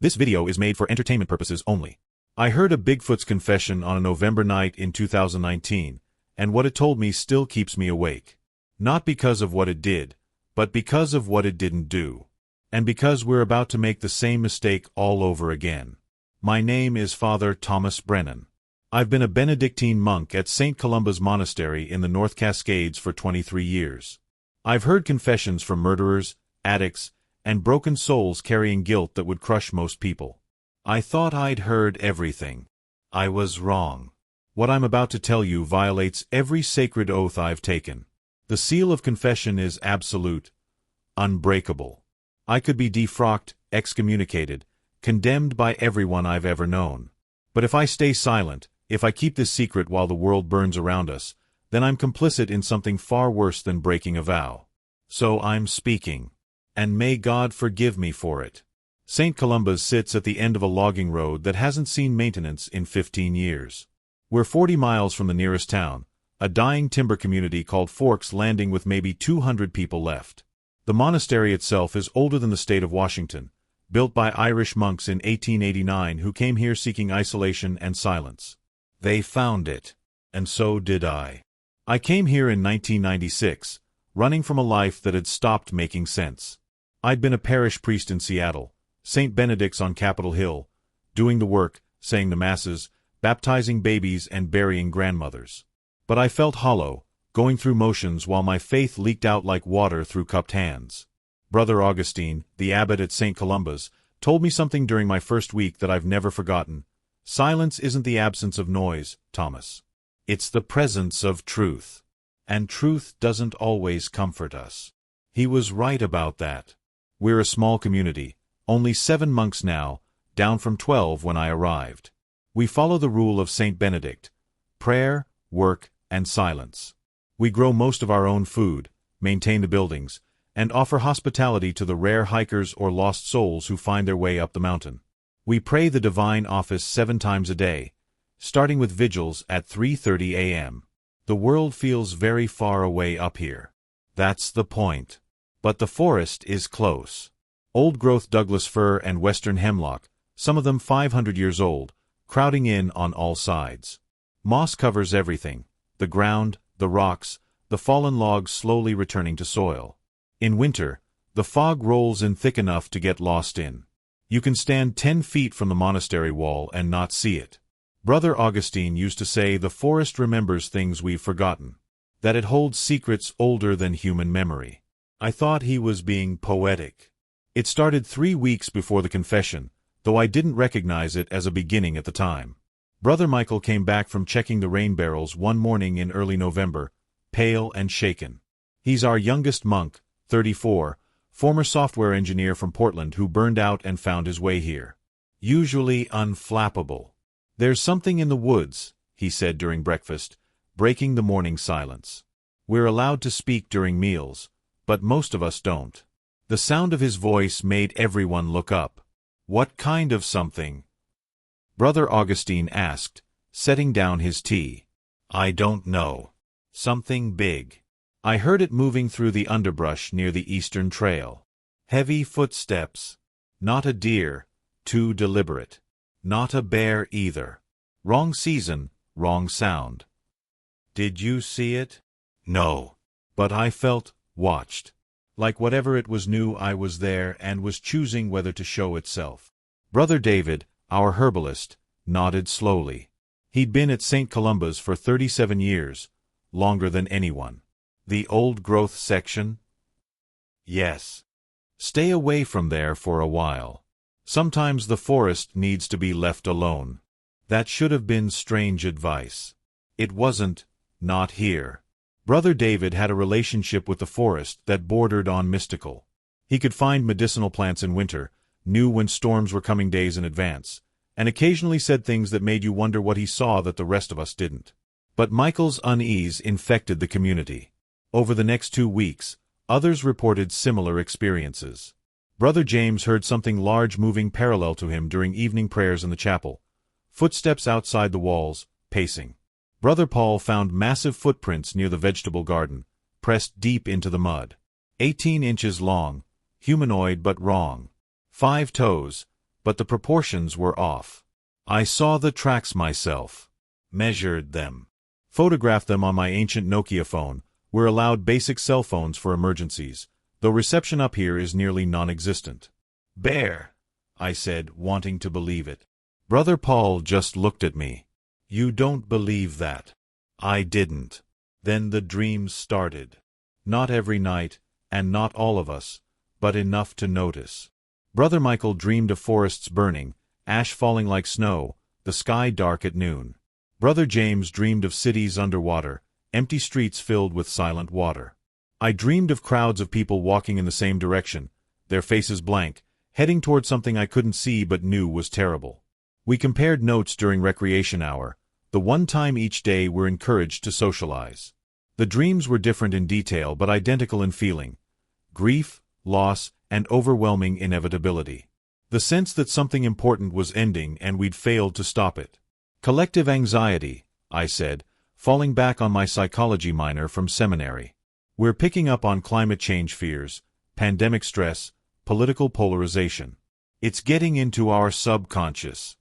This video is made for entertainment purposes only. I heard a Bigfoot's confession on a November night in 2019, and what it told me still keeps me awake. Not because of what it did, but because of what it didn't do. And because we're about to make the same mistake all over again. My name is Father Thomas Brennan. I've been a Benedictine monk at St. Columba's Monastery in the North Cascades for 23 years. I've heard confessions from murderers, addicts, and broken souls carrying guilt that would crush most people. I thought I'd heard everything. I was wrong. What I'm about to tell you violates every sacred oath I've taken. The seal of confession is absolute, unbreakable. I could be defrocked, excommunicated, condemned by everyone I've ever known. But if I stay silent, if I keep this secret while the world burns around us, then I'm complicit in something far worse than breaking a vow. So I'm speaking. And may God forgive me for it. St. Columba's sits at the end of a logging road that hasn't seen maintenance in 15 years. We're 40 miles from the nearest town, a dying timber community called Forks Landing with maybe 200 people left. The monastery itself is older than the state of Washington, built by Irish monks in 1889 who came here seeking isolation and silence. They found it. And so did I. I came here in 1996, running from a life that had stopped making sense. I'd been a parish priest in Seattle, St. Benedict's on Capitol Hill, doing the work, saying the masses, baptizing babies and burying grandmothers. But I felt hollow, going through motions while my faith leaked out like water through cupped hands. Brother Augustine, the abbot at St. Columba's, told me something during my first week that I've never forgotten. Silence isn't the absence of noise, Thomas. It's the presence of truth. And truth doesn't always comfort us. He was right about that. We're a small community, only 7 monks now, down from 12 when I arrived. We follow the rule of St. Benedict: prayer, work, and silence. We grow most of our own food, maintain the buildings, and offer hospitality to the rare hikers or lost souls who find their way up the mountain. We pray the divine office 7 times a day, starting with vigils at 3:30 a.m. The world feels very far away up here. That's the point. But the forest is close. Old-growth Douglas fir and western hemlock, some of them 500 years old, crowding in on all sides. Moss covers everything: the ground, the rocks, the fallen logs slowly returning to soil. In winter, the fog rolls in thick enough to get lost in. You can stand 10 feet from the monastery wall and not see it. Brother Augustine used to say the forest remembers things we've forgotten, that it holds secrets older than human memory. I thought he was being poetic. It started 3 weeks before the confession, though I didn't recognize it as a beginning at the time. Brother Michael came back from checking the rain barrels one morning in early November, pale and shaken. He's our youngest monk, 34, former software engineer from Portland who burned out and found his way here. Usually unflappable. "There's something in the woods," he said during breakfast, breaking the morning silence. "We're allowed to speak during meals, but most of us don't." The sound of his voice made everyone look up. "What kind of something?" Brother Augustine asked, setting down his tea. "I don't know. Something big. I heard it moving through the underbrush near the Eastern Trail. Heavy footsteps. Not a deer, too deliberate. Not a bear either. Wrong season, wrong sound." "Did you see it?" "No. But I felt watched. Like whatever it was knew I was there and was choosing whether to show itself." Brother David, our herbalist, nodded slowly. He'd been at St. Columba's for 37 years, longer than anyone. "The old-growth section?" "Yes. Stay away from there for a while. Sometimes the forest needs to be left alone." That should have been strange advice. It wasn't, not here. Brother David had a relationship with the forest that bordered on mystical. He could find medicinal plants in winter, knew when storms were coming days in advance, and occasionally said things that made you wonder what he saw that the rest of us didn't. But Michael's unease infected the community. Over the next 2 weeks, others reported similar experiences. Brother James heard something large moving parallel to him during evening prayers in the chapel. Footsteps outside the walls, pacing. Brother Paul found massive footprints near the vegetable garden, pressed deep into the mud. 18 inches long, humanoid but wrong. 5 toes, but the proportions were off. I saw the tracks myself, measured them, photographed them on my ancient Nokia phone. We're allowed basic cell phones for emergencies, though reception up here is nearly non-existent. Bear, I said, wanting to believe it. Brother Paul just looked at me. You don't believe that? I didn't. Then the dreams started. Not every night, and not all of us, but enough to notice. Brother Michael dreamed of forests burning, ash falling like snow, the sky dark at noon. Brother James dreamed of cities underwater, empty streets filled with silent water. I dreamed of crowds of people walking in the same direction, their faces blank, heading toward something I couldn't see but knew was terrible. We compared notes during recreation hour, the one time each day we're encouraged to socialize. The dreams were different in detail but identical in feeling: grief, loss, and overwhelming inevitability. The sense that something important was ending and we'd failed to stop it. Collective anxiety, I said, falling back on my psychology minor from seminary. We're picking up on climate change fears, pandemic stress, political polarization. It's getting into our subconscious.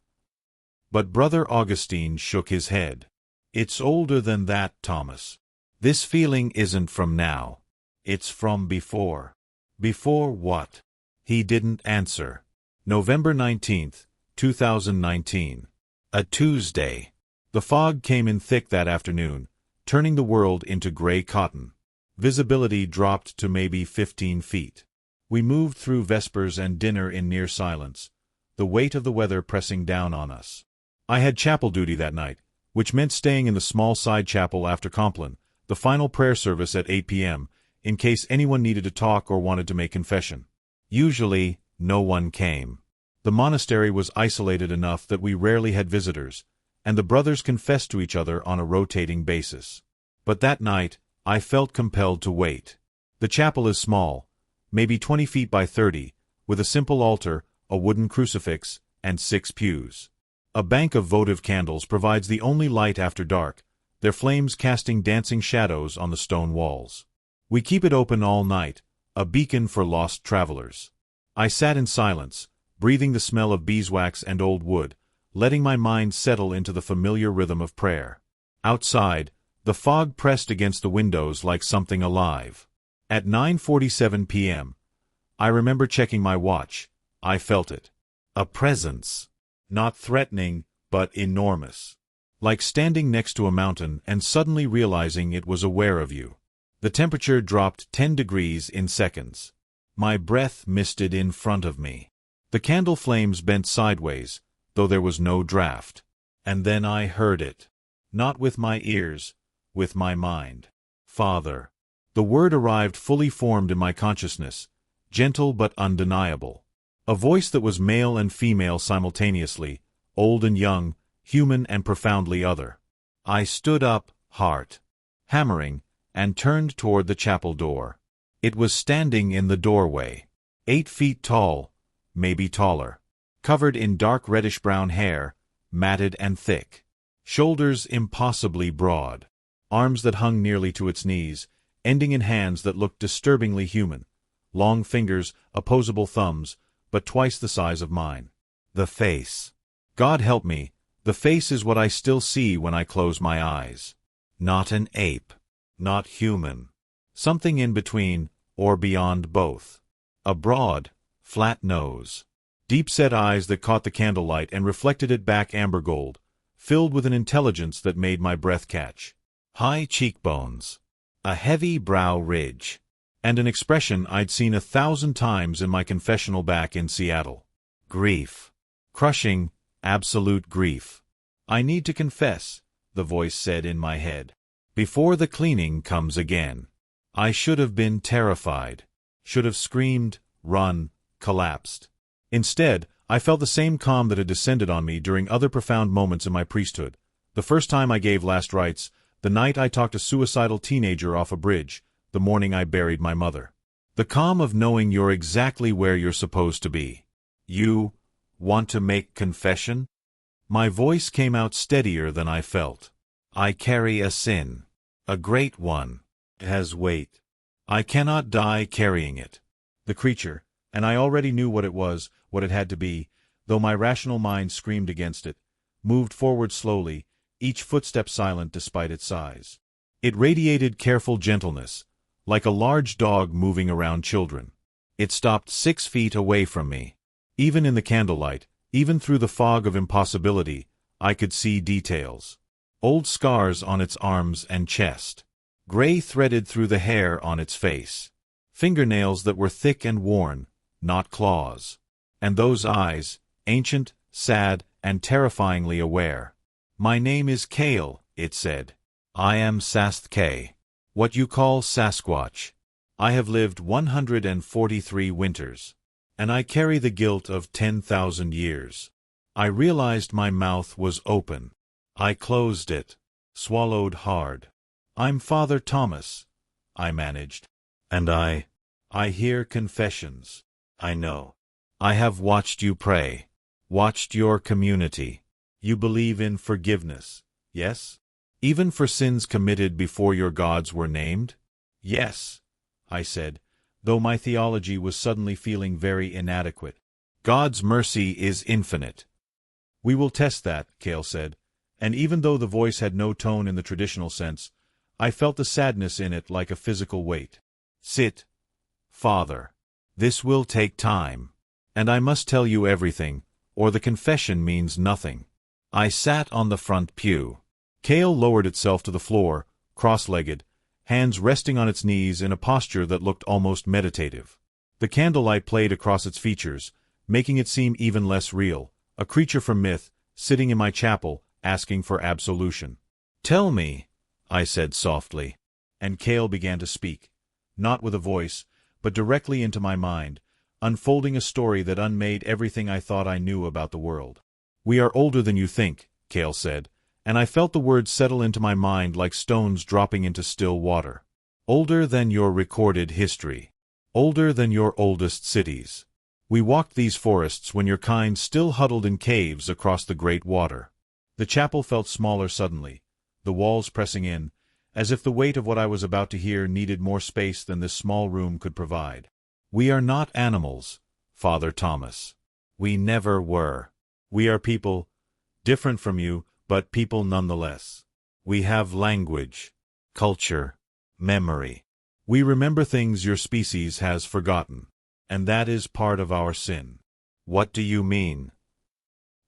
But Brother Augustine shook his head. It's older than that, Thomas. This feeling isn't from now. It's from before. Before what? He didn't answer. November 19th, 2019. A Tuesday. The fog came in thick that afternoon, turning the world into gray cotton. Visibility dropped to maybe 15 feet. We moved through vespers and dinner in near silence, the weight of the weather pressing down on us. I had chapel duty that night, which meant staying in the small side chapel after Compline, the final prayer service at 8 p.m., in case anyone needed to talk or wanted to make confession. Usually, no one came. The monastery was isolated enough that we rarely had visitors, and the brothers confessed to each other on a rotating basis. But that night, I felt compelled to wait. The chapel is small, maybe 20 feet by 30, with a simple altar, a wooden crucifix, and 6 pews. A bank of votive candles provides the only light after dark, their flames casting dancing shadows on the stone walls. We keep it open all night, a beacon for lost travelers. I sat in silence, breathing the smell of beeswax and old wood, letting my mind settle into the familiar rhythm of prayer. Outside, the fog pressed against the windows like something alive. At 9:47 p.m., I remember checking my watch. I felt it. A presence. Not threatening, but enormous. Like standing next to a mountain and suddenly realizing it was aware of you. The temperature dropped 10 degrees in seconds. My breath misted in front of me. The candle flames bent sideways, though there was no draft. And then I heard it. Not with my ears, with my mind. Father. The word arrived fully formed in my consciousness, gentle but undeniable. A voice that was male and female simultaneously, old and young, human and profoundly other. I stood up, heart hammering, and turned toward the chapel door. It was standing in the doorway, 8 feet tall, maybe taller, covered in dark reddish-brown hair, matted and thick, shoulders impossibly broad, arms that hung nearly to its knees, ending in hands that looked disturbingly human, long fingers, opposable thumbs, but twice the size of mine. The face. God help me, the face is what I still see when I close my eyes. Not an ape. Not human. Something in between, or beyond both. A broad, flat nose. Deep-set eyes that caught the candlelight and reflected it back amber gold, filled with an intelligence that made my breath catch. High cheekbones. A heavy brow ridge. And an expression I'd seen 1,000 times in my confessional back in Seattle. Grief. Crushing, absolute grief. I need to confess, the voice said in my head. Before the cleaning comes again. I should have been terrified. Should have screamed, run, collapsed. Instead, I felt the same calm that had descended on me during other profound moments in my priesthood. The first time I gave last rites, the night I talked a suicidal teenager off a bridge, the morning I buried my mother. The calm of knowing you're exactly where you're supposed to be. You want to make confession? My voice came out steadier than I felt. I carry a sin. A great one. It has weight. I cannot die carrying it. The creature, and I already knew what it was, what it had to be, though my rational mind screamed against it, moved forward slowly, each footstep silent despite its size. It radiated careful gentleness, like a large dog moving around children. It stopped 6 feet away from me. Even in the candlelight, even through the fog of impossibility, I could see details. Old scars on its arms and chest. Gray threaded through the hair on its face. Fingernails that were thick and worn, not claws. And those eyes, ancient, sad, and terrifyingly aware. "My name is Kale," it said. "I am Sasquatch. What you call Sasquatch. I have lived 143 winters. And I carry the guilt of 10,000 years." I realized my mouth was open. I closed it, swallowed hard. "I'm Father Thomas," I managed. "And I hear confessions. I know. I have watched you pray, watched your community. You believe in forgiveness, yes? Even for sins committed before your gods were named?" "Yes," I said, though my theology was suddenly feeling very inadequate. "God's mercy is infinite." "We will test that," Kale said, and even though the voice had no tone in the traditional sense, I felt the sadness in it like a physical weight. "Sit, Father. This will take time. And I must tell you everything, or the confession means nothing." I sat on the front pew. Kale lowered itself to the floor, cross-legged, hands resting on its knees in a posture that looked almost meditative. The candlelight played across its features, making it seem even less real, a creature from myth, sitting in my chapel, asking for absolution. "Tell me," I said softly. And Kale began to speak, not with a voice, but directly into my mind, unfolding a story that unmade everything I thought I knew about the world. "We are older than you think," Kale said, and I felt the words settle into my mind like stones dropping into still water. "Older than your recorded history. Older than your oldest cities. We walked these forests when your kind still huddled in caves across the great water." The chapel felt smaller suddenly, the walls pressing in, as if the weight of what I was about to hear needed more space than this small room could provide. "We are not animals, Father Thomas. We never were. We are people, different from you, but people nonetheless. We have language, culture, memory. We remember things your species has forgotten, and that is part of our sin." "What do you mean?"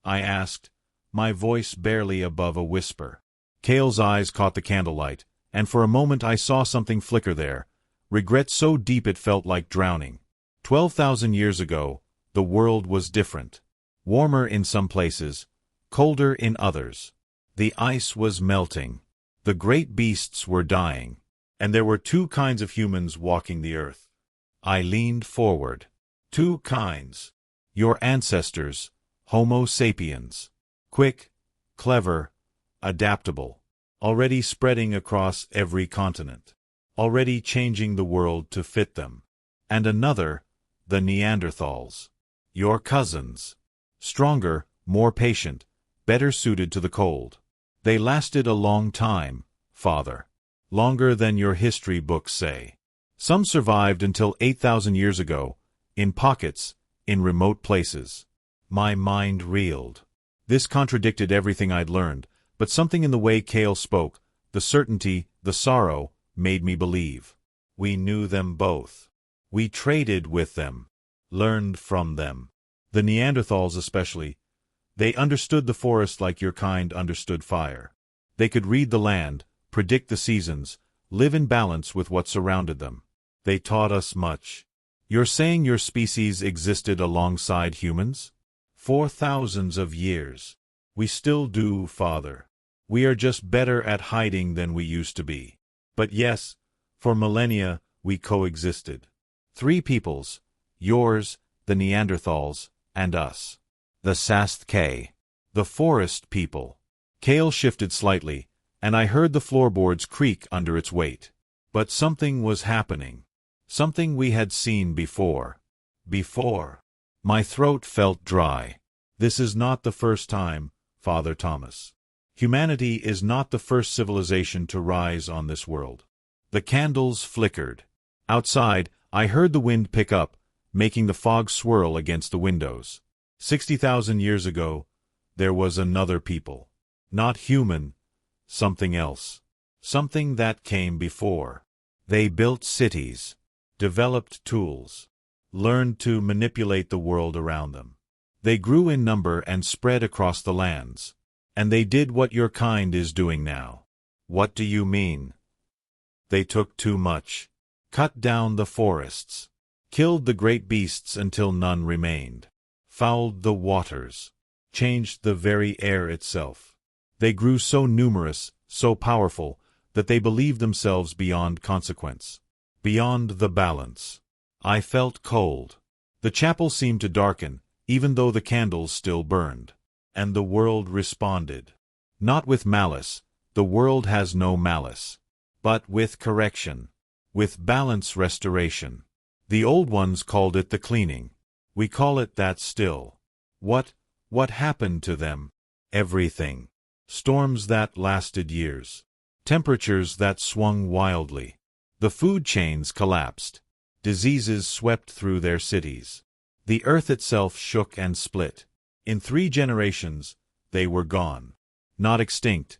I asked, my voice barely above a whisper. Kale's eyes caught the candlelight, and for a moment I saw something flicker there, regret so deep it felt like drowning. 12,000 years ago, the world was different. Warmer in some places, colder in others. The ice was melting. The great beasts were dying. And there were 2 kinds of humans walking the earth. I leaned forward. 2 kinds. Your ancestors, Homo sapiens. Quick, clever, adaptable. Already spreading across every continent. Already changing the world to fit them. And another, the Neanderthals. Your cousins. Stronger, more patient, better suited to the cold. They lasted a long time, Father. Longer than your history books say. Some survived until 8,000 years ago, in pockets, in remote places. My mind reeled. This contradicted everything I'd learned, but something in the way Kale spoke, the certainty, the sorrow, made me believe. We knew them both. We traded with them, learned from them. The Neanderthals especially. They understood the forest like your kind understood fire. They could read the land, predict the seasons, live in balance with what surrounded them. They taught us much. You're saying your species existed alongside humans? For thousands of years. We still do, Father. We are just better at hiding than we used to be. But yes, for millennia, we coexisted. 3 peoples, yours, the Neanderthals, and us. The Sasquatch. The forest people. Kale shifted slightly, and I heard the floorboards creak under its weight. But something was happening. Something we had seen before. Before. My throat felt dry. This is not the first time, Father Thomas. Humanity is not the first civilization to rise on this world. The candles flickered. Outside, I heard the wind pick up, making the fog swirl against the windows. 60,000 years ago, there was another people. Not human, something else. Something that came before. They built cities, developed tools, learned to manipulate the world around them. They grew in number and spread across the lands. And they did what your kind is doing now. What do you mean? They took too much. Cut down the forests. Killed the great beasts until none remained. Fouled the waters. Changed the very air itself. They grew so numerous, so powerful, that they believed themselves beyond consequence. Beyond the balance. I felt cold. The chapel seemed to darken, even though the candles still burned. And the world responded. Not with malice, the world has no malice. But with correction. With balance restoration. The old ones called it the cleaning. We call it that still. What happened to them? Everything. Storms that lasted years. Temperatures that swung wildly. The food chains collapsed. Diseases swept through their cities. The earth itself shook and split. In 3 generations, they were gone. Not extinct.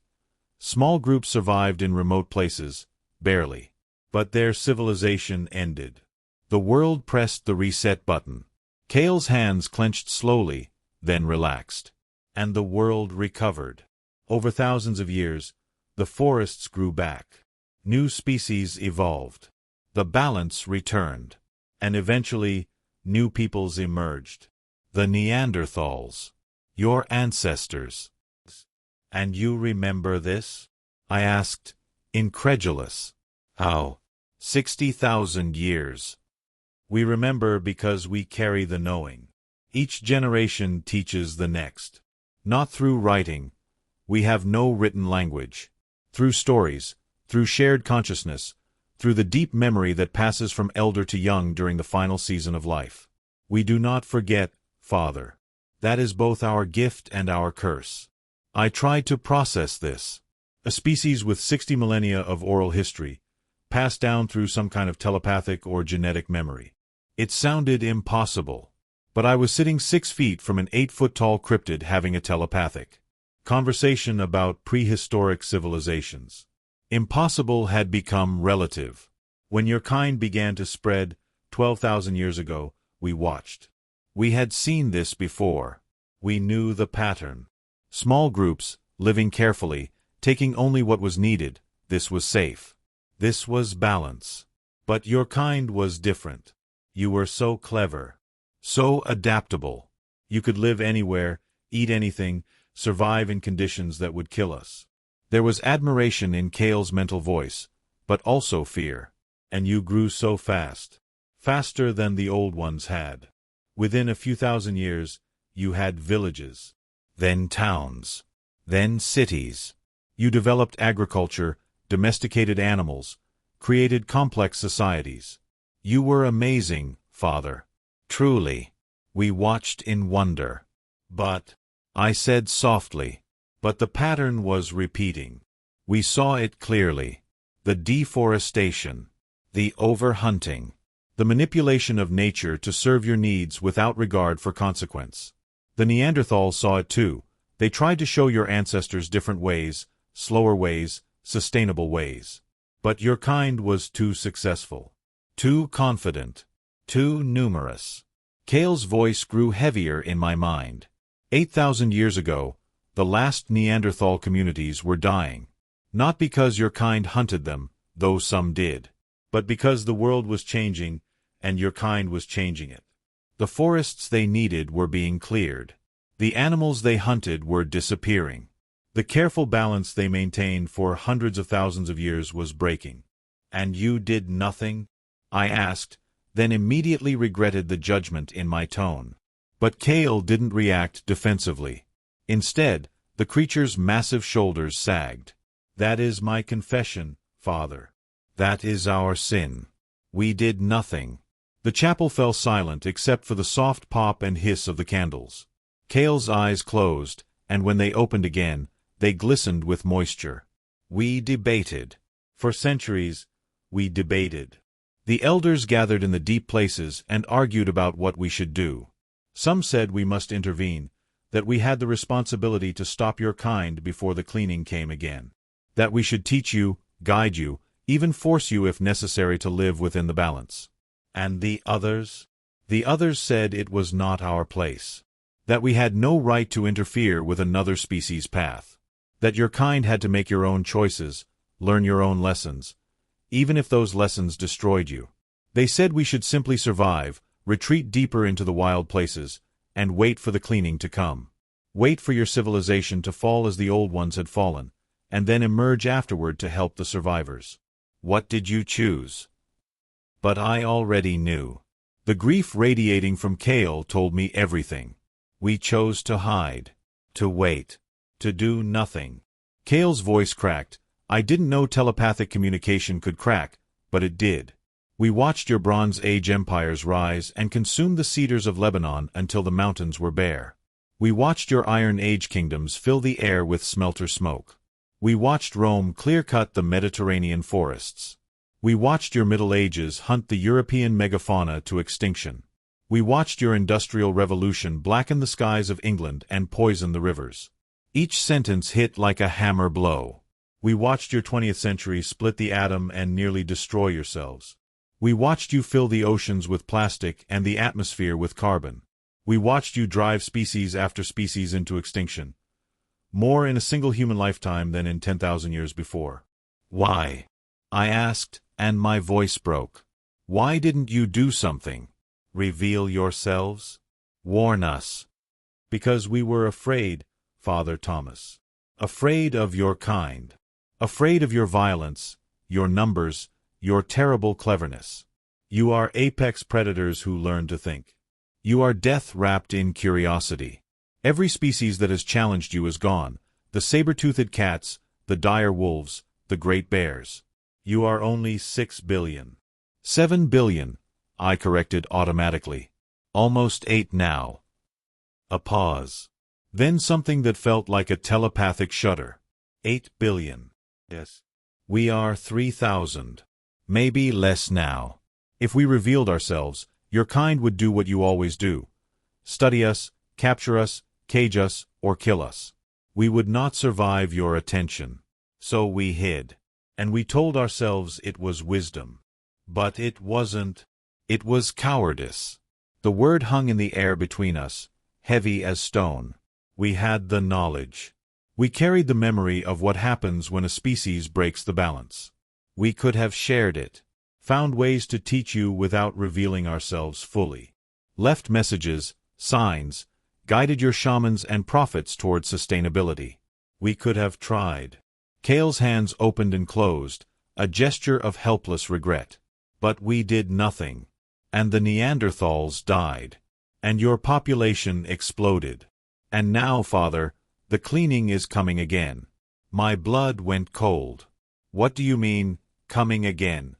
Small groups survived in remote places, barely. But their civilization ended. The world pressed the reset button. Kale's hands clenched slowly, then relaxed. And the world recovered. Over thousands of years, the forests grew back. New species evolved. The balance returned. And eventually, new peoples emerged. The Neanderthals. Your ancestors. And you remember this? I asked, incredulous. How? 60,000 years. We remember because we carry the knowing. Each generation teaches the next. Not through writing. We have no written language. Through stories, through shared consciousness, through the deep memory that passes from elder to young during the final season of life. We do not forget, Father. That is both our gift and our curse. I tried to process this. A species with 60 millennia of oral history, passed down through some kind of telepathic or genetic memory. It sounded impossible. But I was sitting 6 feet from an 8-foot-tall cryptid having a telepathic conversation about prehistoric civilizations. Impossible had become relative. When your kind began to spread 12,000 years ago, we watched. We had seen this before. We knew the pattern. Small groups, living carefully, taking only what was needed. This was safe. This was balance. But your kind was different. You were so clever. So adaptable. You could live anywhere, eat anything, survive in conditions that would kill us. There was admiration in Kale's mental voice, but also fear. And you grew so fast. Faster than the old ones had. Within a few thousand years, you had villages. Then towns. Then cities. You developed agriculture, domesticated animals, created complex societies. You were amazing, Father. Truly. We watched in wonder. But, I said softly, but the pattern was repeating. We saw it clearly. The deforestation. The overhunting. The manipulation of nature to serve your needs without regard for consequence. The Neanderthals saw it too. They tried to show your ancestors different ways, slower ways, sustainable ways. But your kind was too successful. Too confident. Too numerous. Kale's voice grew heavier in my mind. 8,000 years ago, the last Neanderthal communities were dying. Not because your kind hunted them, though some did, but because the world was changing, and your kind was changing it. The forests they needed were being cleared. The animals they hunted were disappearing. The careful balance they maintained for hundreds of thousands of years was breaking. And you did nothing? I asked, then immediately regretted the judgment in my tone. But Kale didn't react defensively. Instead, the creature's massive shoulders sagged. That is my confession, Father. That is our sin. We did nothing. The chapel fell silent except for the soft pop and hiss of the candles. Kale's eyes closed, and when they opened again, they glistened with moisture. We debated. For centuries, we debated. The elders gathered in the deep places and argued about what we should do. Some said we must intervene, that we had the responsibility to stop your kind before the cleaning came again. That we should teach you, guide you, even force you if necessary to live within the balance. And the others? The others said it was not our place. That we had no right to interfere with another species' path. That your kind had to make your own choices, learn your own lessons, even if those lessons destroyed you. They said we should simply survive, retreat deeper into the wild places, and wait for the cleaning to come. Wait for your civilization to fall as the old ones had fallen, and then emerge afterward to help the survivors. What did you choose? But I already knew. The grief radiating from Kale told me everything. We chose to hide, to wait, to do nothing. Kale's voice cracked. I didn't know telepathic communication could crack, but it did. We watched your Bronze Age empires rise and consume the cedars of Lebanon until the mountains were bare. We watched your Iron Age kingdoms fill the air with smelter smoke. We watched Rome clear-cut the Mediterranean forests. We watched your Middle Ages hunt the European megafauna to extinction. We watched your Industrial Revolution blacken the skies of England and poison the rivers. Each sentence hit like a hammer blow. We watched your 20th century split the atom and nearly destroy yourselves. We watched you fill the oceans with plastic and the atmosphere with carbon. We watched you drive species after species into extinction. More in a single human lifetime than in 10,000 years before. Why? I asked, and my voice broke. Why didn't you do something? Reveal yourselves? Warn us? Because we were afraid, Father Thomas. Afraid of your kind. Afraid of your violence, your numbers, your terrible cleverness. You are apex predators who learn to think. You are death wrapped in curiosity. Every species that has challenged you is gone, the saber-toothed cats, the dire wolves, the great bears. You are only 6 billion. 7 billion, I corrected automatically. Almost 8 now. A pause. Then something that felt like a telepathic shudder. 8 billion. Yes. We are 3,000. Maybe less now. If we revealed ourselves, your kind would do what you always do. Study us, capture us, cage us, or kill us. We would not survive your attention. So we hid. And we told ourselves it was wisdom. But it wasn't. It was cowardice. The word hung in the air between us, heavy as stone. We had the knowledge. We carried the memory of what happens when a species breaks the balance. We could have shared it, found ways to teach you without revealing ourselves fully, left messages, signs, guided your shamans and prophets toward sustainability. We could have tried. Kale's hands opened and closed, a gesture of helpless regret. But we did nothing. And the Neanderthals died. And your population exploded. And now, Father, the cleaning is coming again. My blood went cold. What do you mean, coming again?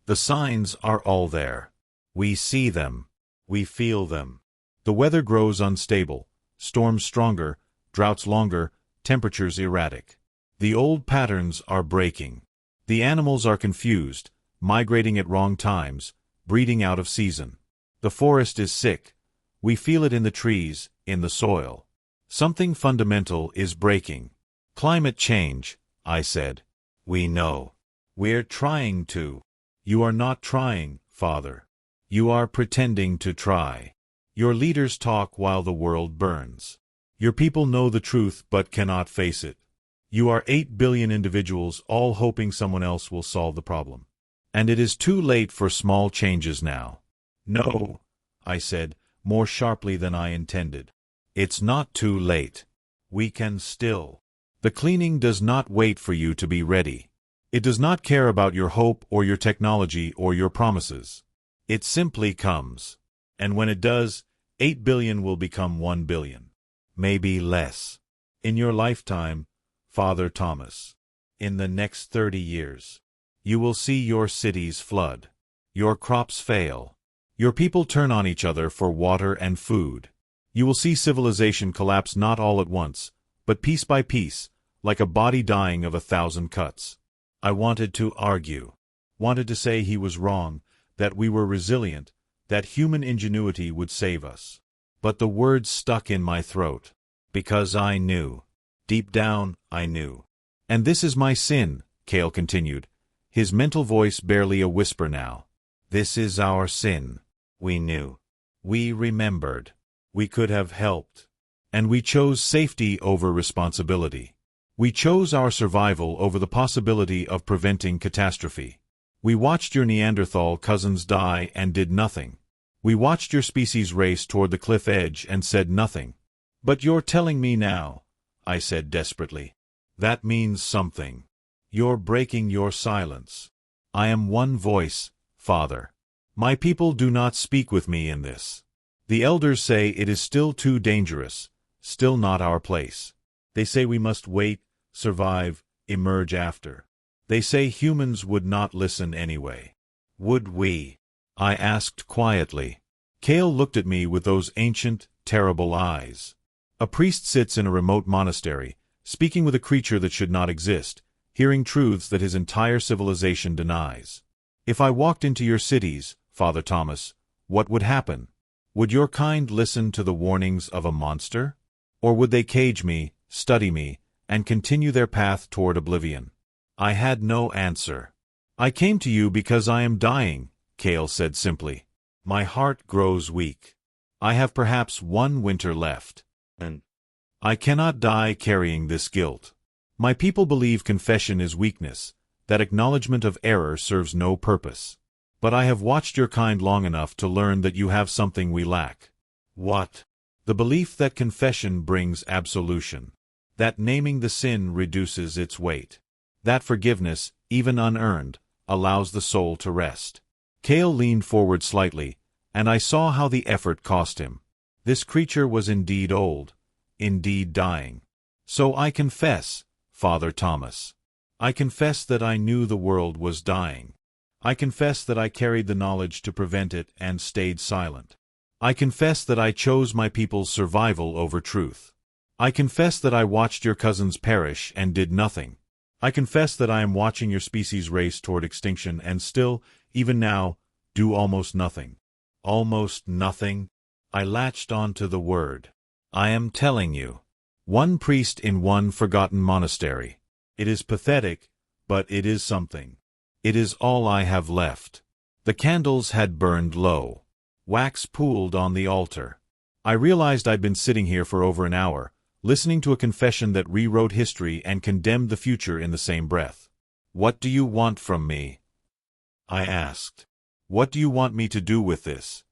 The signs are all there. We see them. We feel them. The weather grows unstable, storms stronger, droughts longer, temperatures erratic. The old patterns are breaking. The animals are confused, migrating at wrong times, breeding out of season. The forest is sick. We feel it in the trees, in the soil. Something fundamental is breaking. Climate change, I said. We know. We're trying to. You are not trying, Father. You are pretending to try. Your leaders talk while the world burns. Your people know the truth but cannot face it. You are 8 billion individuals all hoping someone else will solve the problem. And it is too late for small changes now. No, I said, more sharply than I intended. It's not too late. We can still. The cleaning does not wait for you to be ready. It does not care about your hope or your technology or your promises. It simply comes. And when it does, 8 billion will become 1 billion. Maybe less. In your lifetime, Father Thomas. In the next 30 years. You will see your cities flood. Your crops fail. Your people turn on each other for water and food. You will see civilization collapse not all at once, but piece by piece, like a body dying of 1,000 cuts. I wanted to argue. Wanted to say he was wrong, that we were resilient, that human ingenuity would save us. but the words stuck in my throat. Because I knew. Deep down, I knew. And this is my sin, Cale continued, his mental voice barely a whisper now. This is our sin. We knew. We remembered. We could have helped. And we chose safety over responsibility. We chose our survival over the possibility of preventing catastrophe. We watched your Neanderthal cousins die and did nothing. We watched your species race toward the cliff edge and said nothing. But you're telling me now, I said desperately. That means something. You're breaking your silence. I am one voice, Father. My people do not speak with me in this. The elders say it is still too dangerous, still not our place. They say we must wait, survive, emerge after. They say humans would not listen anyway. Would we? I asked quietly. Cale looked at me with those ancient, terrible eyes. A priest sits in a remote monastery, speaking with a creature that should not exist, hearing truths that his entire civilization denies. If I walked into your cities, Father Thomas, what would happen? Would your kind listen to the warnings of a monster? Or would they cage me, study me, and continue their path toward oblivion? I had no answer. I came to you because I am dying, Cale said simply. My heart grows weak. I have perhaps one winter left. And I cannot die carrying this guilt. My people believe confession is weakness, that acknowledgement of error serves no purpose. But I have watched your kind long enough to learn that you have something we lack. What? The belief that confession brings absolution. That naming the sin reduces its weight. That forgiveness, even unearned, allows the soul to rest. Cale leaned forward slightly, and I saw how the effort cost him. This creature was indeed old, indeed dying. So I confess, Father Thomas. I confess that I knew the world was dying. I confess that I carried the knowledge to prevent it and stayed silent. I confess that I chose my people's survival over truth. I confess that I watched your cousins perish and did nothing. I confess that I am watching your species race toward extinction and still, even now, do almost nothing. Almost nothing? I latched onto the word. I am telling you. One priest in one forgotten monastery. It is pathetic, but it is something. It is all I have left. The candles had burned low. Wax pooled on the altar. I realized I'd been sitting here for over an hour, listening to a confession that rewrote history and condemned the future in the same breath. What do you want from me? I asked. What do you want me to do with this?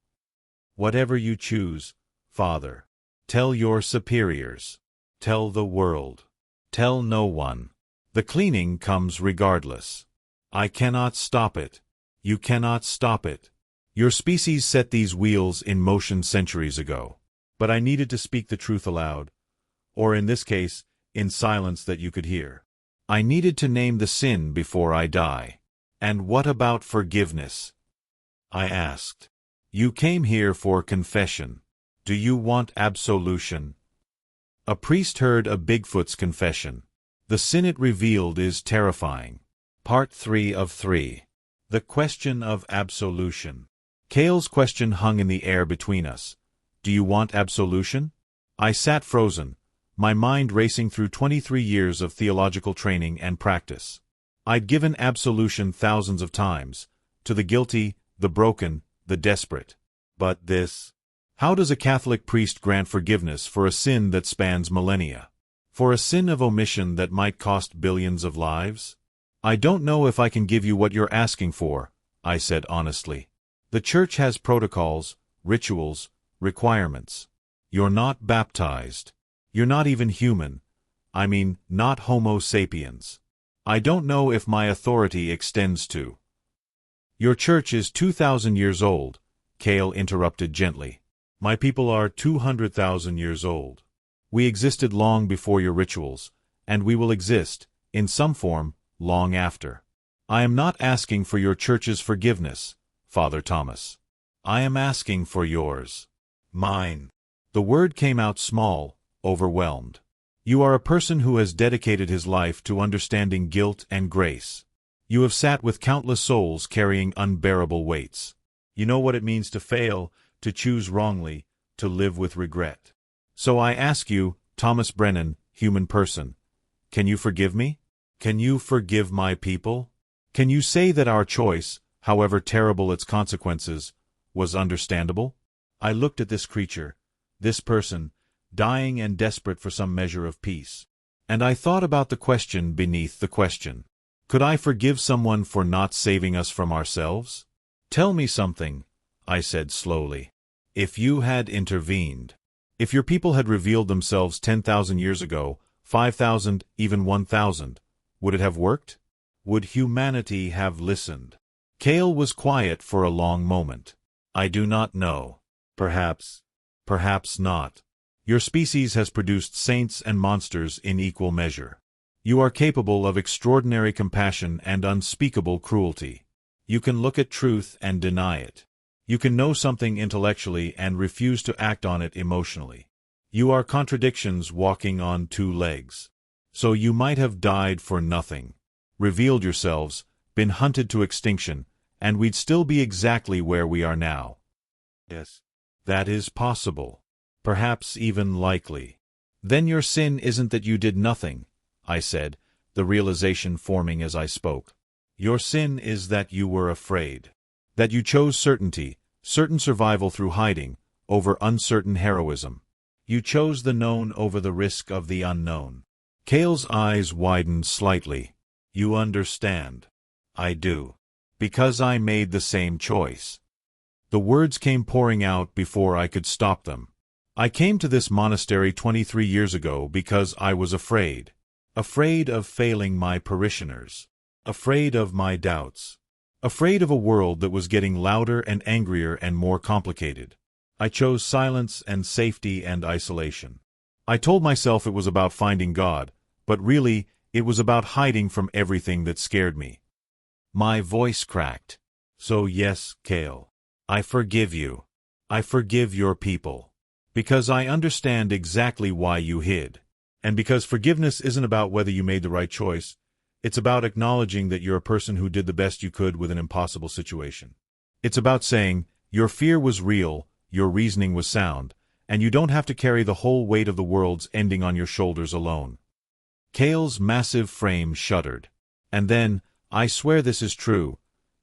Whatever you choose, Father. Tell your superiors. Tell the world. Tell no one. The cleaning comes regardless. I cannot stop it. You cannot stop it. Your species set these wheels in motion centuries ago. But I needed to speak the truth aloud, or in this case, in silence that you could hear. I needed to name the sin before I die. And what about forgiveness? I asked. You came here for confession. Do you want absolution? A priest heard a Bigfoot's confession. The sin it revealed is terrifying. Part 3 of 3. The question of absolution. Cale's question hung in the air between us. Do you want absolution? I sat frozen, my mind racing through 23 years of theological training and practice. I'd given absolution thousands of times, to the guilty, the broken, the desperate. But this? How does a Catholic priest grant forgiveness for a sin that spans millennia? For a sin of omission that might cost billions of lives? I don't know if I can give you what you're asking for, I said honestly. The Church has protocols, rituals, requirements. You're not baptized. You're not even human. I mean, not Homo sapiens. I don't know if my authority extends to. Your church is 2,000 years old, Cale interrupted gently. My people are 200,000 years old. We existed long before your rituals, and we will exist, in some form, long after. I am not asking for your church's forgiveness, Father Thomas. I am asking for yours. Mine. The word came out small, overwhelmed. You are a person who has dedicated his life to understanding guilt and grace. You have sat with countless souls carrying unbearable weights. You know what it means to fail, to choose wrongly, to live with regret. So I ask you, Thomas Brennan, human person, can you forgive me? Can you forgive my people? Can you say that our choice, however terrible its consequences, was understandable? I looked at this creature, this person, dying and desperate for some measure of peace. And I thought about the question beneath the question. Could I forgive someone for not saving us from ourselves? Tell me something, I said slowly. If you had intervened, if your people had revealed themselves 10,000 years ago, 5,000, even 1,000, would it have worked? Would humanity have listened? Cale was quiet for a long moment. I do not know. Perhaps not. Your species has produced saints and monsters in equal measure. You are capable of extraordinary compassion and unspeakable cruelty. You can look at truth and deny it. You can know something intellectually and refuse to act on it emotionally. You are contradictions walking on two legs. So you might have died for nothing, revealed yourselves, been hunted to extinction, and we'd still be exactly where we are now. Yes, that is possible. Perhaps even likely. Then your sin isn't that you did nothing, I said, the realization forming as I spoke. Your sin is that you were afraid. That you chose certainty, certain survival through hiding, over uncertain heroism. You chose the known over the risk of the unknown. Cale's eyes widened slightly. You understand. I do. Because I made the same choice. The words came pouring out before I could stop them. I came to this monastery 23 years ago because I was afraid. Afraid of failing my parishioners. Afraid of my doubts. Afraid of a world that was getting louder and angrier and more complicated. I chose silence and safety and isolation. I told myself it was about finding God, but really, it was about hiding from everything that scared me. My voice cracked. So yes, Cale. I forgive you. I forgive your people. Because I understand exactly why you hid. And because forgiveness isn't about whether you made the right choice, it's about acknowledging that you're a person who did the best you could with an impossible situation. It's about saying, your fear was real, your reasoning was sound, and you don't have to carry the whole weight of the world's ending on your shoulders alone. Cale's massive frame shuddered. And then, I swear this is true,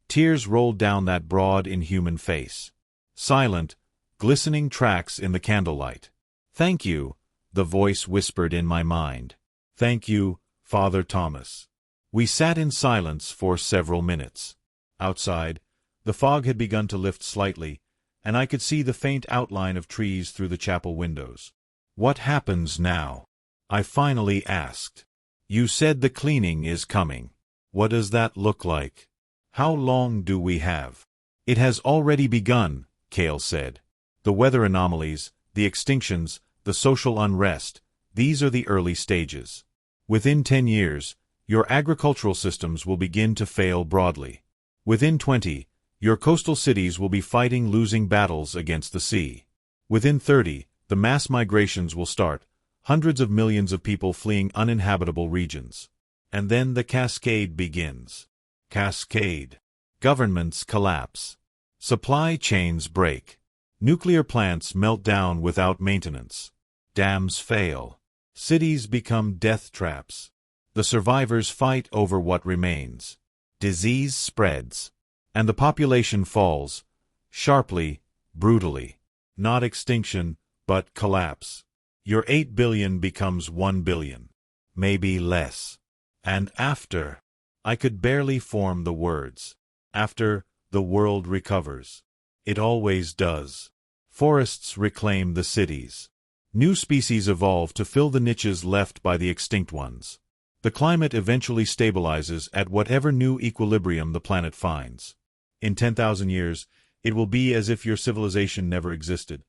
tears rolled down that broad, inhuman face. Silent, glistening tracks in the candlelight. Thank you, the voice whispered in my mind. Thank you, Father Thomas. We sat in silence for several minutes. Outside, the fog had begun to lift slightly, and I could see the faint outline of trees through the chapel windows. What happens now? I finally asked. You said the cleaning is coming. What does that look like? How long do we have? It has already begun, Cale said. The weather anomalies, the extinctions, the social unrest, these are the early stages. Within 10 years, your agricultural systems will begin to fail broadly. Within 20, your coastal cities will be fighting losing battles against the sea. Within 30, the mass migrations will start, hundreds of millions of people fleeing uninhabitable regions. And then the cascade begins. Cascade. Governments collapse. Supply chains break. Nuclear plants melt down without maintenance. Dams fail. Cities become death traps. The survivors fight over what remains. Disease spreads. And the population falls. Sharply, brutally. Not extinction, but collapse. Your 8 billion becomes 1 billion. Maybe less. And after, I could barely form the words. After, the world recovers. It always does. Forests reclaim the cities. New species evolve to fill the niches left by the extinct ones. The climate eventually stabilizes at whatever new equilibrium the planet finds. In 10,000 years, it will be as if your civilization never existed.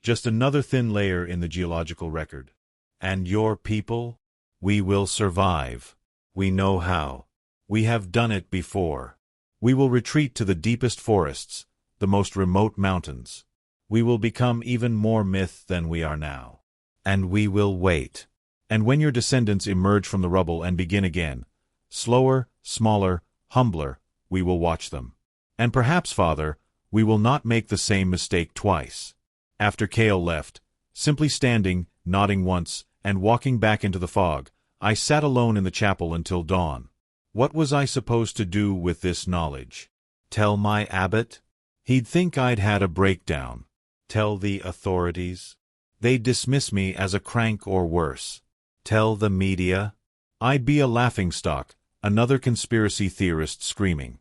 Just another thin layer in the geological record. And your people? We will survive. We know how. We have done it before. We will retreat to the deepest forests, the most remote mountains. We will become even more myth than we are now. And we will wait. And when your descendants emerge from the rubble and begin again, slower, smaller, humbler, we will watch them. And perhaps, Father, we will not make the same mistake twice. After Cale left, simply standing, nodding once, and walking back into the fog, I sat alone in the chapel until dawn. What was I supposed to do with this knowledge? Tell my abbot? He'd think I'd had a breakdown. Tell the authorities? They'd dismiss me as a crank or worse. Tell the media? I'd be a laughingstock, another conspiracy theorist screaming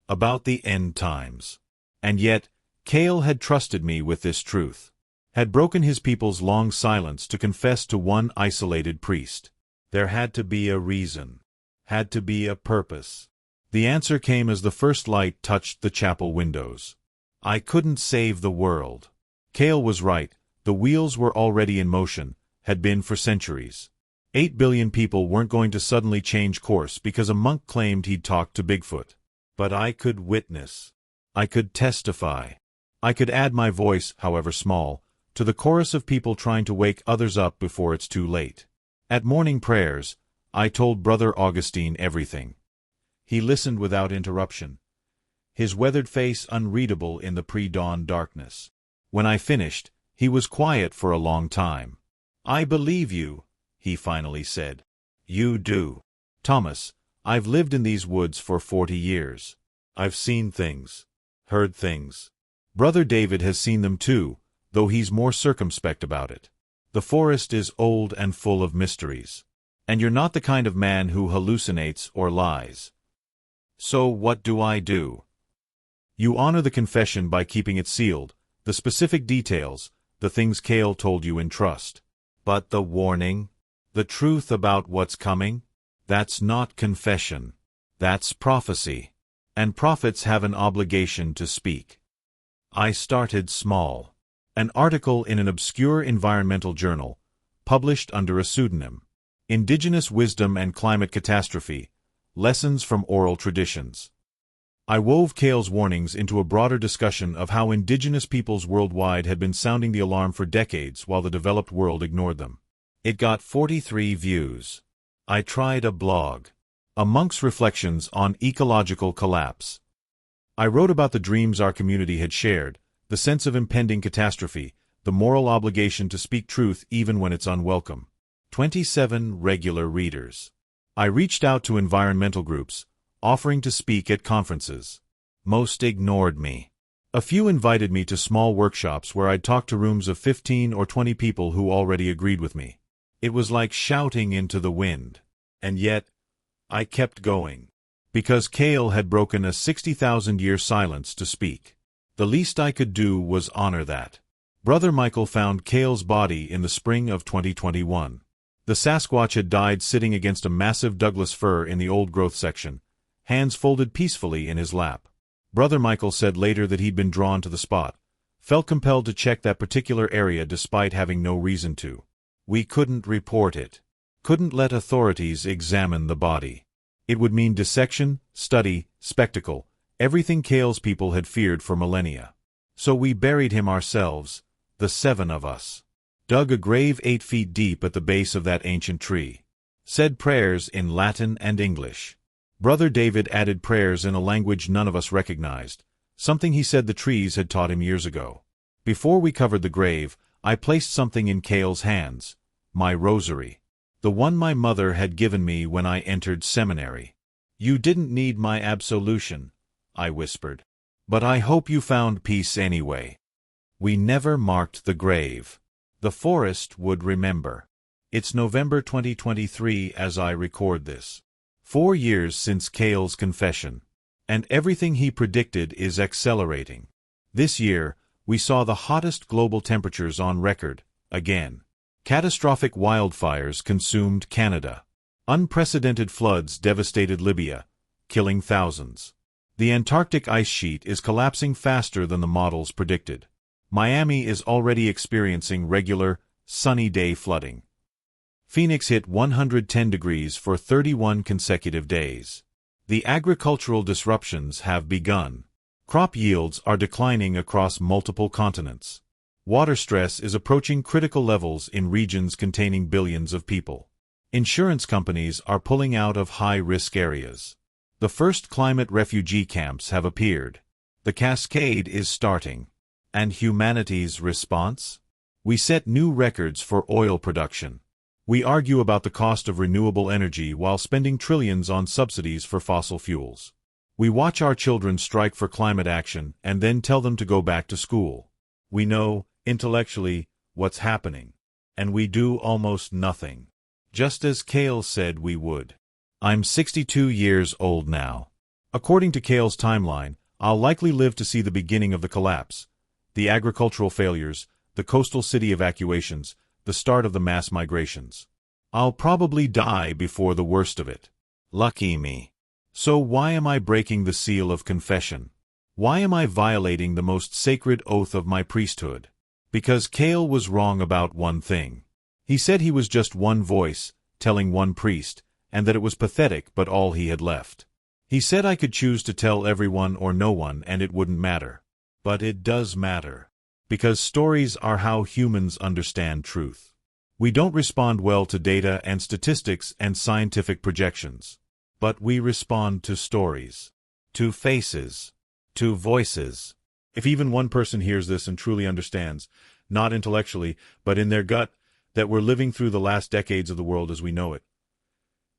about the end times. And yet, Cale had trusted me with this truth, had broken his people's long silence to confess to one isolated priest. There had to be a reason, had to be a purpose. The answer came as the first light touched the chapel windows. I couldn't save the world. Cale was right, the wheels were already in motion, had been for centuries. 8 billion people weren't going to suddenly change course because a monk claimed he'd talked to Bigfoot. But I could witness. I could testify. I could add my voice, however small, to the chorus of people trying to wake others up before it's too late. At morning prayers, I told Brother Augustine everything. He listened without interruption, his weathered face unreadable in the pre-dawn darkness. When I finished, he was quiet for a long time. I believe you, he finally said. You do. Thomas, I've lived in these woods for 40 years. I've seen things, heard things. Brother David has seen them too, though he's more circumspect about it. The forest is old and full of mysteries. And you're not the kind of man who hallucinates or lies. So what do I do? You honor the confession by keeping it sealed, the specific details, the things Cale told you in trust. But the warning? The truth about what's coming? That's not confession. That's prophecy. And prophets have an obligation to speak. I started small. An article in an obscure environmental journal, published under a pseudonym. Indigenous Wisdom and Climate Catastrophe, Lessons from Oral Traditions. I wove Cale's warnings into a broader discussion of how indigenous peoples worldwide had been sounding the alarm for decades while the developed world ignored them. It got 43 views. I tried a blog. A monk's reflections on ecological collapse. I wrote about the dreams our community had shared, the sense of impending catastrophe, the moral obligation to speak truth even when it's unwelcome. 27 regular readers. I reached out to environmental groups, offering to speak at conferences. Most ignored me. A few invited me to small workshops where I'd talk to rooms of 15 or 20 people who already agreed with me. It was like shouting into the wind. And yet, I kept going. Because Cale had broken a 60,000-year silence to speak. The least I could do was honor that. Brother Michael found Cale's body in the spring of 2021. The Sasquatch had died sitting against a massive Douglas fir in the old-growth section, hands folded peacefully in his lap. Brother Michael said later that he'd been drawn to the spot, felt compelled to check that particular area despite having no reason to. We couldn't report it. Couldn't let authorities examine the body. It would mean dissection, study, spectacle, everything Cale's people had feared for millennia. So we buried him ourselves, the 7 of us. Dug a grave 8 feet deep at the base of that ancient tree. Said prayers in Latin and English. Brother David added prayers in a language none of us recognized, something he said the trees had taught him years ago. Before we covered the grave, I placed something in Cale's hands, my rosary. The one my mother had given me when I entered seminary. You didn't need my absolution, I whispered. But I hope you found peace anyway. We never marked the grave. The forest would remember. It's November 2023 as I record this. 4 years since Cale's confession. And everything he predicted is accelerating. This year, we saw the hottest global temperatures on record, again. Catastrophic wildfires consumed Canada. Unprecedented floods devastated Libya, killing thousands. The Antarctic ice sheet is collapsing faster than the models predicted. Miami is already experiencing regular, sunny day flooding. Phoenix hit 110 degrees for 31 consecutive days. The agricultural disruptions have begun. Crop yields are declining across multiple continents. Water stress is approaching critical levels in regions containing billions of people. Insurance companies are pulling out of high-risk areas. The first climate refugee camps have appeared. The cascade is starting. And humanity's response? We set new records for oil production. We argue about the cost of renewable energy while spending trillions on subsidies for fossil fuels. We watch our children strike for climate action and then tell them to go back to school. We know, intellectually, what's happening. And we do almost nothing. Just as Cale said we would. I'm 62 years old now. According to Cale's timeline, I'll likely live to see the beginning of the collapse, the agricultural failures, the coastal city evacuations, the start of the mass migrations. I'll probably die before the worst of it. Lucky me. So why am I breaking the seal of confession? Why am I violating the most sacred oath of my priesthood? Because Cale was wrong about one thing. He said he was just one voice, telling one priest, and that it was pathetic but all he had left. He said I could choose to tell everyone or no one and it wouldn't matter. But it does matter. Because stories are how humans understand truth. We don't respond well to data and statistics and scientific projections. But we respond to stories. To faces. To voices. If even one person hears this and truly understands, not intellectually, but in their gut, that we're living through the last decades of the world as we know it.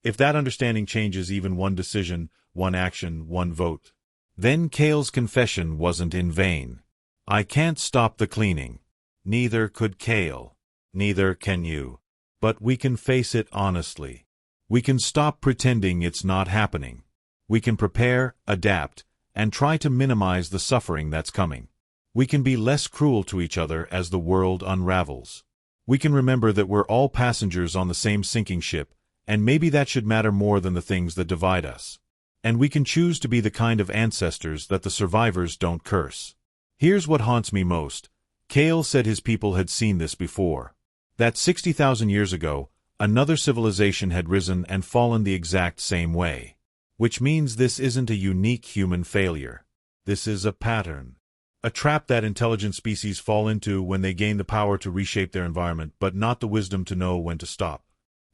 If that understanding changes even one decision, one action, one vote, then Cale's confession wasn't in vain. I can't stop the cleaning. Neither could Cale. Neither can you. But we can face it honestly. We can stop pretending it's not happening. We can prepare, adapt, and try to minimize the suffering that's coming. We can be less cruel to each other as the world unravels. We can remember that we're all passengers on the same sinking ship, and maybe that should matter more than the things that divide us. And we can choose to be the kind of ancestors that the survivors don't curse. Here's what haunts me most. Cale said his people had seen this before. That 60,000 years ago, another civilization had risen and fallen the exact same way. Which means this isn't a unique human failure. This is a pattern. A trap that intelligent species fall into when they gain the power to reshape their environment, but not the wisdom to know when to stop.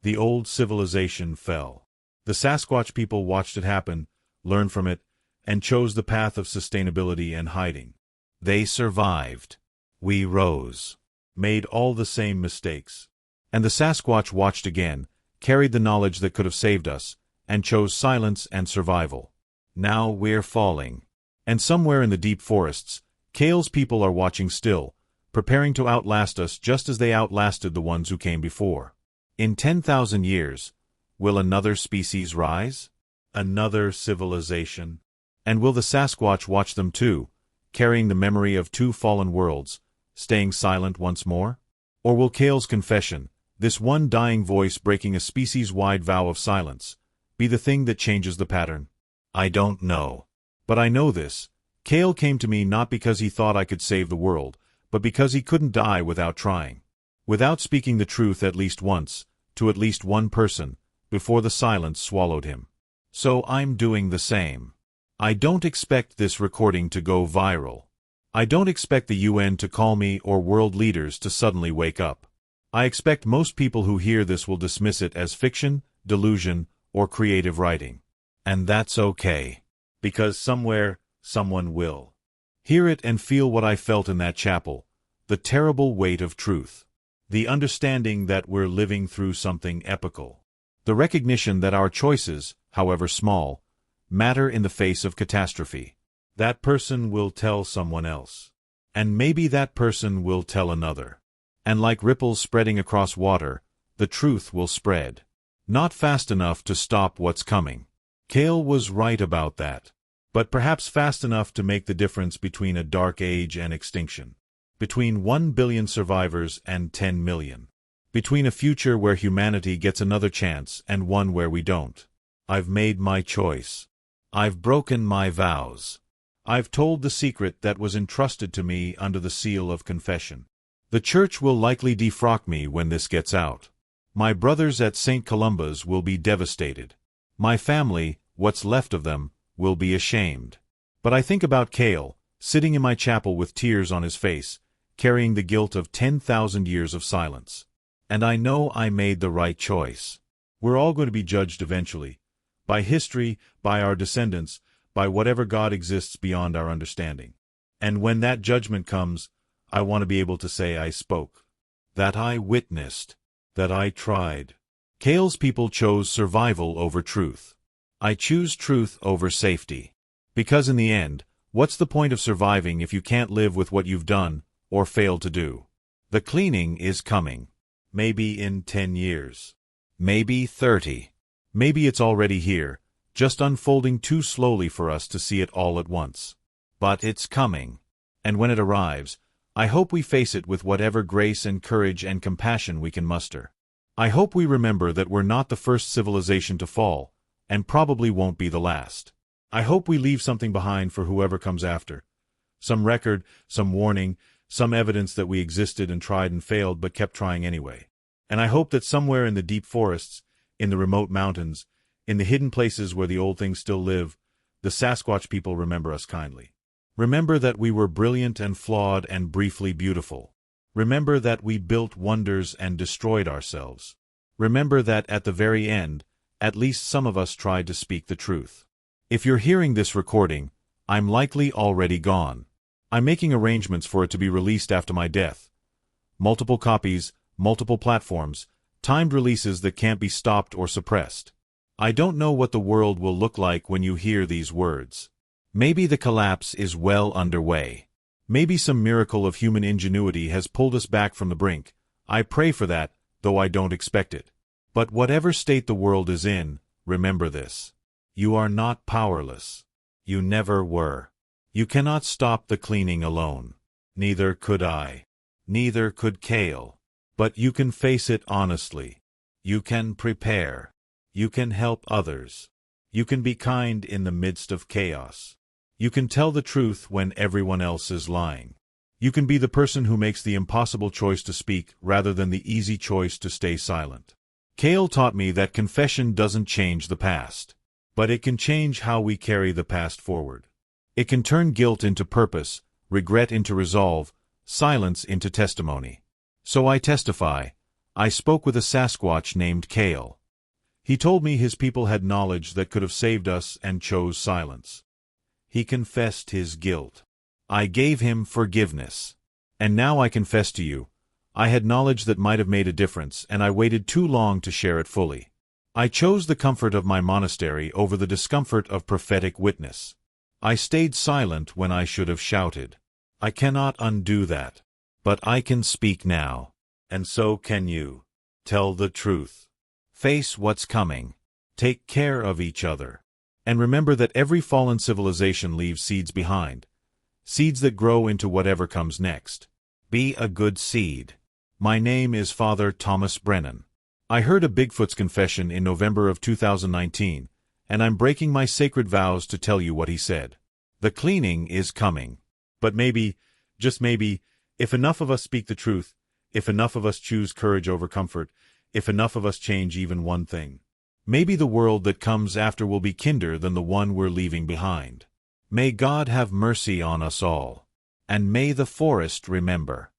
The old civilization fell. The Sasquatch people watched it happen, learned from it, and chose the path of sustainability and hiding. They survived. We rose. Made all the same mistakes. And the Sasquatch watched again, carried the knowledge that could have saved us, and chose silence and survival. Now we're falling. And somewhere in the deep forests, Cale's people are watching still, preparing to outlast us just as they outlasted the ones who came before. In 10,000 years, will another species rise? Another civilization? And will the Sasquatch watch them too, carrying the memory of two fallen worlds, staying silent once more? Or will Cale's confession, this one dying voice breaking a species-wide vow of silence, be the thing that changes the pattern? I don't know. But I know this. Cale came to me not because he thought I could save the world, but because he couldn't die without trying. Without speaking the truth at least once, to at least one person, before the silence swallowed him. So I'm doing the same. I don't expect this recording to go viral. I don't expect the UN to call me or world leaders to suddenly wake up. I expect most people who hear this will dismiss it as fiction, delusion, or creative writing. And that's okay. Because somewhere, someone will hear it and feel what I felt in that chapel, the terrible weight of truth. The understanding that we're living through something epical. The recognition that our choices, however small, matter in the face of catastrophe. That person will tell someone else. And maybe that person will tell another. And like ripples spreading across water, the truth will spread. Not fast enough to stop what's coming. Cale was right about that. But perhaps fast enough to make the difference between a dark age and extinction. Between 1 billion survivors and 10 million. Between a future where humanity gets another chance and one where we don't. I've made my choice. I've broken my vows. I've told the secret that was entrusted to me under the seal of confession. The church will likely defrock me when this gets out. My brothers at St. Columba's will be devastated. My family, what's left of them, will be ashamed. But I think about Cale, sitting in my chapel with tears on his face, carrying the guilt of 10,000 years of silence. And I know I made the right choice. We're all going to be judged eventually. By history, by our descendants, by whatever God exists beyond our understanding. And when that judgment comes, I want to be able to say I spoke, that I witnessed, that I tried. Kale's people chose survival over truth. I choose truth over safety. Because in the end, what's the point of surviving if you can't live with what you've done or failed to do? The cleaning is coming. Maybe in 10 years. Maybe 30. Maybe it's already here, just unfolding too slowly for us to see it all at once. But it's coming. And when it arrives, I hope we face it with whatever grace and courage and compassion we can muster. I hope we remember that we're not the first civilization to fall, and probably won't be the last. I hope we leave something behind for whoever comes after. Some record, some warning, some evidence that we existed and tried and failed but kept trying anyway. And I hope that somewhere in the deep forests, in the remote mountains, in the hidden places where the old things still live, the Sasquatch people remember us kindly. Remember that we were brilliant and flawed and briefly beautiful. Remember that we built wonders and destroyed ourselves. Remember that at the very end, at least some of us tried to speak the truth. If you're hearing this recording, I'm likely already gone. I'm making arrangements for it to be released after my death. Multiple copies, multiple platforms, timed releases that can't be stopped or suppressed. I don't know what the world will look like when you hear these words. Maybe the collapse is well underway. Maybe some miracle of human ingenuity has pulled us back from the brink. I pray for that, though I don't expect it. But whatever state the world is in, remember this. You are not powerless. You never were. You cannot stop the cleaning alone. Neither could I. Neither could Kale. But you can face it honestly. You can prepare. You can help others. You can be kind in the midst of chaos. You can tell the truth when everyone else is lying. You can be the person who makes the impossible choice to speak rather than the easy choice to stay silent. Kale taught me that confession doesn't change the past, but it can change how we carry the past forward. It can turn guilt into purpose, regret into resolve, silence into testimony. So I testify. I spoke with a Sasquatch named Kale. He told me his people had knowledge that could have saved us and chose silence. He confessed his guilt. I gave him forgiveness. And now I confess to you, I had knowledge that might have made a difference, and I waited too long to share it fully. I chose the comfort of my monastery over the discomfort of prophetic witness. I stayed silent when I should have shouted. I cannot undo that. But I can speak now. And so can you. Tell the truth. Face what's coming. Take care of each other. And remember that every fallen civilization leaves seeds behind. Seeds that grow into whatever comes next. Be a good seed. My name is Father Thomas Brennan. I heard a Bigfoot's confession in November of 2019, and I'm breaking my sacred vows to tell you what he said. The cleaning is coming. But maybe, just maybe, if enough of us speak the truth, if enough of us choose courage over comfort, if enough of us change even one thing, maybe the world that comes after will be kinder than the one we're leaving behind. May God have mercy on us all. And may the forest remember.